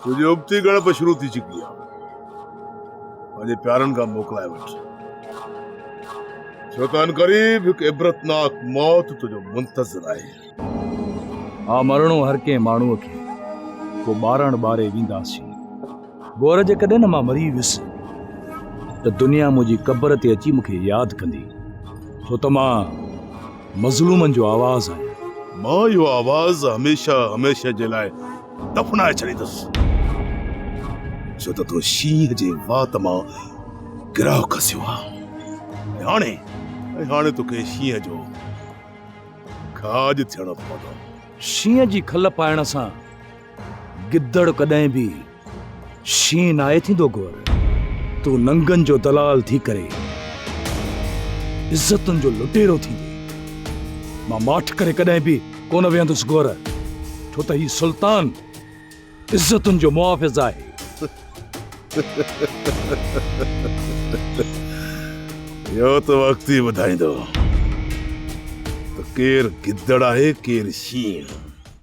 तुझे उबती गणप शुरू थी चुकी है। पंहिंजे प्यारनि खां मोकिलाए वठ, छो त अनक़रीब हिकु इबरतनाक मौत तुंहिंजो मुंतज़िर आहे। हा, मरणो हर कंहिं माण्हूअ खे को ॿारण ॿारे वेंदासीं। गोर जे कॾहिं न मां मरी वियुसि त दुनिया मुंहिंजी क़बर ते अची मूंखे यादि कंदी, छो त मां मज़लूमनि जो आवाज़ आहियां। मां इहो आवाज़ हमेशह हमेशह जे लाइ दफ़नाए छॾींदुसि, छो त तूं शींहं जे वात मां गिराउ खसियो आहे। हाणे तोखे शींहं जो खाज थियणो पवंदो। शींहं जी खल पाइण सां गिदड़ कॾहिं बि शींहं नाहे थींदो। गोर, तूं नंगनि जो दलाल थी करे इज्जतुनि जो लुटेरो थींदे मां माठ करे कॾहिं बि कोन वेहंदुसि। गोर, छो त ही सुल्तान इज्जतुनि जो मुहाफ़िज़ आहे। इहो त वक़्तु ई ॿुधाईंदो त केरु गिदड़ आहे केरु शींहं।